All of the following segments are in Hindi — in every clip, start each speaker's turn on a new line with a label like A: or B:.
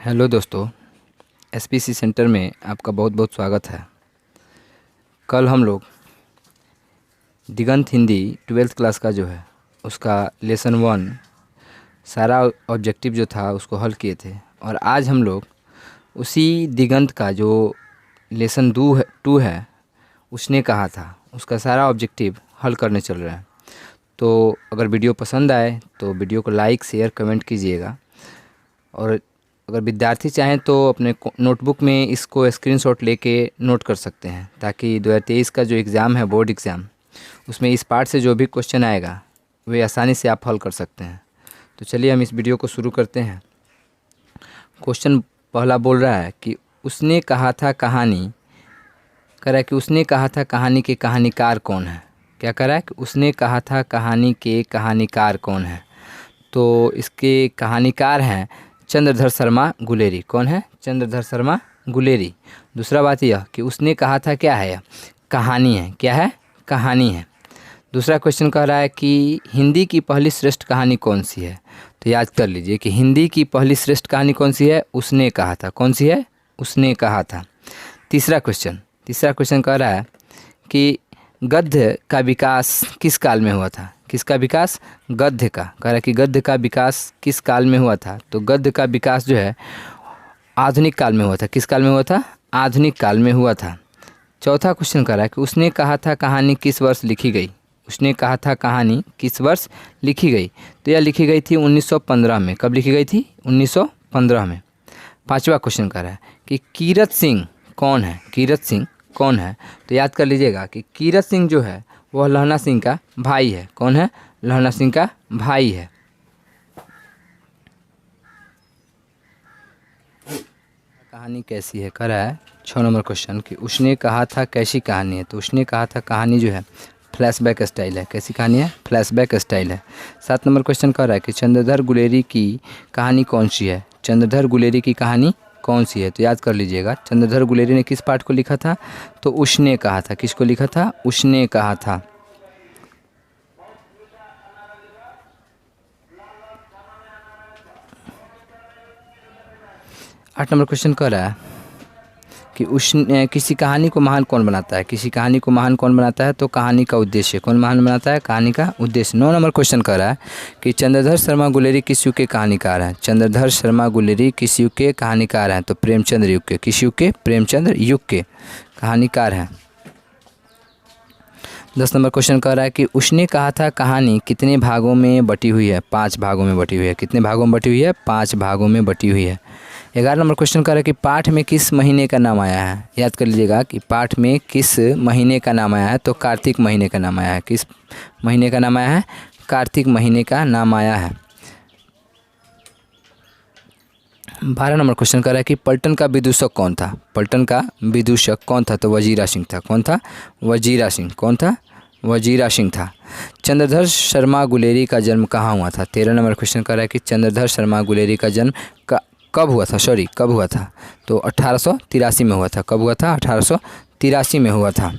A: हेलो दोस्तों, एसपीसी सेंटर में आपका बहुत बहुत स्वागत है। कल हम लोग दिगंत हिंदी 12th क्लास का जो है उसका लेसन 1 सारा ऑब्जेक्टिव जो था उसको हल किए थे, और आज हम लोग उसी दिगंत का जो लेसन 2 है उसने कहा था उसका सारा ऑब्जेक्टिव हल करने चल रहे हैं। तो अगर वीडियो पसंद आए तो वीडियो को लाइक शेयर कमेंट कीजिएगा, और अगर विद्यार्थी चाहें तो अपने नोटबुक में इसको स्क्रीनशॉट लेके नोट कर सकते हैं, ताकि 2023 का जो एग्ज़ाम है बोर्ड एग्ज़ाम, उसमें इस पार्ट से जो भी क्वेश्चन आएगा वे आसानी से आप हल कर सकते हैं। तो चलिए हम इस वीडियो को शुरू करते हैं। क्वेश्चन पहला बोल रहा है कि उसने कहा था कहानी, कह रहा है कि उसने कहा था कहानी के कहानीकार कौन है। क्या कह रहा है कि उसने कहा था कहानी के कहानीकार कौन है। तो इसके कहानीकार हैं चंद्रधर शर्मा गुलेरी। कौन है? चंद्रधर शर्मा गुलेरी। दूसरा बात यह कि उसने कहा था क्या है, कहानी है। क्या है? कहानी है। दूसरा क्वेश्चन कह रहा है कि हिंदी की पहली श्रेष्ठ कहानी कौन सी है। तो याद कर लीजिए कि हिंदी की पहली श्रेष्ठ कहानी कौन सी है, उसने कहा था। कौन सी है? उसने कहा था। तीसरा क्वेश्चन कह रहा है कि गद्य का विकास किस काल में हुआ था। किसका विकास? गद्य का। कह रहा है कि गद्य का विकास किस काल में हुआ था। तो गद्य का विकास जो है आधुनिक काल में हुआ था। किस काल में हुआ था? आधुनिक काल में हुआ था। चौथा क्वेश्चन कह रहा है कि उसने कहा था कहानी किस वर्ष लिखी गई। उसने कहा था कहानी किस वर्ष लिखी गई। तो यह लिखी गई थी 1915 में। कब लिखी गई थी? 1915 में। पाँचवा क्वेश्चन कह रहा है कि कीरत सिंह कौन है। कीरत सिंह कौन है? तो याद कर लीजिएगा कि कीरत सिंह जो है वह लहना सिंह का भाई है। कौन है? लहना सिंह का भाई है। कहानी कैसी है, कह रहा है 6 नंबर क्वेश्चन कि उसने कहा था कैसी कहानी है। तो उसने कहा था कहानी जो है फ्लैशबैक स्टाइल है। कैसी कहानी है? फ्लैशबैक स्टाइल है। 7 नंबर क्वेश्चन कह रहा है कि चंद्रधर गुलेरी की कहानी कौन सी है। चंद्रधर गुलेरी की कहानी कौन सी है। तो याद कर लीजिएगा चंद्रधर गुलेरी ने किस पार्ट को लिखा था। तो उसने कहा था। किसको लिखा था? उसने कहा था। आठ नंबर क्वेश्चन कह रहा है कि उसने किसी कहानी को महान कौन बनाता है। किसी कहानी को महान कौन बनाता है। तो कहानी का उद्देश्य। कौन महान बनाता है? कहानी का उद्देश्य। 9 नंबर क्वेश्चन कह रहा है कि चंद्रधर शर्मा गुलेरी किस युग के कहानीकार हैं। चंद्रधर शर्मा गुलेरी किस युग के कहानीकार हैं। तो प्रेमचंद्र युग के। किस युग के? प्रेमचंद्र युग के कहानीकार हैं। 10 नंबर क्वेश्चन कह रहा है कि उसने कहा था कहानी कितने भागों में बटी हुई है। 5 भागों में बटी हुई है। कितने भागों में बटी हुई है? 5 भागों में बटी हुई है। 11 नंबर क्वेश्चन कह रहा है कि पाठ में किस महीने का नाम आया है। याद कर लीजिएगा कि पाठ में किस महीने का नाम आया है। तो कार्तिक महीने का नाम आया है। किस महीने का नाम आया है? कार्तिक महीने का नाम आया है। 12 नंबर क्वेश्चन कह रहा है कि पलटन का विदूषक कौन था। पलटन का विदूषक कौन था। तो वजीरा सिंह था। कौन था? वजीरा सिंह। कौन था? वजीरा सिंह था। चंद्रधर शर्मा गुलेरी का जन्म कहाँ हुआ था। 13 नंबर क्वेश्चन कह रहा है कि चंद्रधर शर्मा गुलेरी का जन्म कब हुआ था। कब हुआ था। तो 1883 में हुआ था। कब हुआ था? 1883 में हुआ था।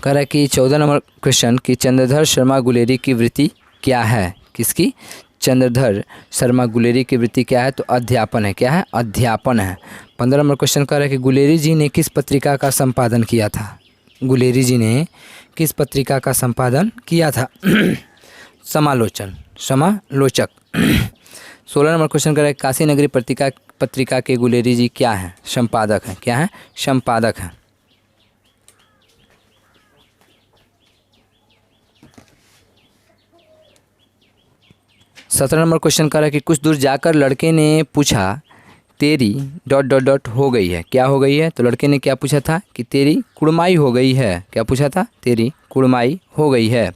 A: कह रहा है कि 14 नंबर क्वेश्चन कि चंद्रधर शर्मा गुलेरी की वृत्ति क्या है। किसकी? चंद्रधर शर्मा गुलेरी की वृत्ति क्या है। तो अध्यापन है। क्या है? अध्यापन है। 15 नंबर क्वेश्चन कह रहा है कि गुलेरी जी ने किस पत्रिका का संपादन किया था। गुलेरी जी ने किस पत्रिका का संपादन किया था। समालोचक। 16 नंबर क्वेश्चन कर रहा है काशी नगरी पत्रिका के गुलेरी जी क्या हैं? संपादक हैं। क्या हैं? संपादक हैं। सत्रह नंबर क्वेश्चन कर रहा है कि कुछ दूर जाकर लड़के ने पूछा तेरी ... हो गई है। क्या हो गई है? तो लड़के ने क्या पूछा था कि तेरी कुड़माई हो गई है। क्या पूछा था? तेरी कुड़माई हो गई है।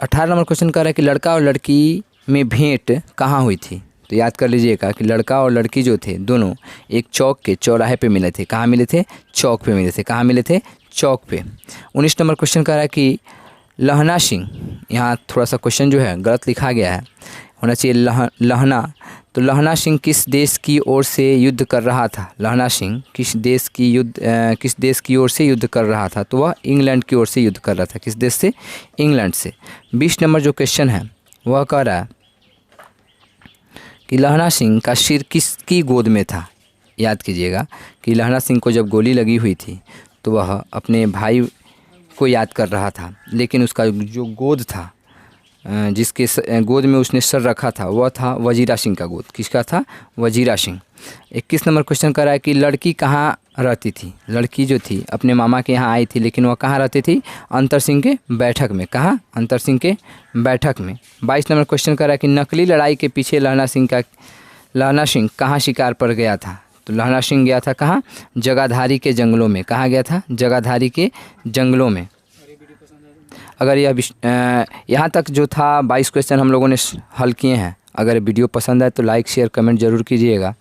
A: 18 नंबर क्वेश्चन कर रहा है कि लड़का और लड़की में भेंट कहाँ हुई थी। तो याद कर लीजिएगा कि लड़का और लड़की जो थे दोनों एक चौक के चौराहे पे मिले थे। कहाँ मिले थे? चौक पे मिले थे। कहाँ मिले थे? चौक पे। 19 नंबर क्वेश्चन कह रहा है कि लहना सिंह, यहाँ थोड़ा सा क्वेश्चन जो है गलत लिखा गया है, होना चाहिए लहना। तो लहना सिंह किस देश की ओर से युद्ध कर रहा था। लहना सिंह किस देश की ओर से युद्ध कर रहा था। तो वह इंग्लैंड की ओर से युद्ध कर रहा था। किस देश से? इंग्लैंड से। 20 नंबर जो क्वेश्चन है वह कह रहा है कि लहणा सिंह का सिर किसकी गोद में था। याद कीजिएगा कि लहणा सिंह को जब गोली लगी हुई थी तो वह अपने भाई को याद कर रहा था, लेकिन उसका जो गोद था, जिसके गोद में उसने सर रखा था, वह था वजीरा सिंह का गोद। किसका था? वजीरा सिंह। 21 नंबर क्वेश्चन कर रहा है कि लड़की कहाँ रहती थी। लड़की जो थी अपने मामा के यहाँ आई थी, लेकिन वह कहाँ रहती थी? अंतर सिंह के बैठक में। कहाँ? अंतर सिंह के बैठक में। 22 नंबर क्वेश्चन कर रहा है कि नकली लड़ाई के पीछे लहणा सिंह कहाँ शिकार पर गया था। तो लहणा सिंह गया था कहाँ? जगाधारी के जंगलों में। कहाँ गया था? जगाधारी के जंगलों में। अगर यहाँ तक जो था 22 क्वेश्चन हम लोगों ने हल किए हैं। अगर वीडियो पसंद आए तो लाइक शेयर कमेंट ज़रूर कीजिएगा।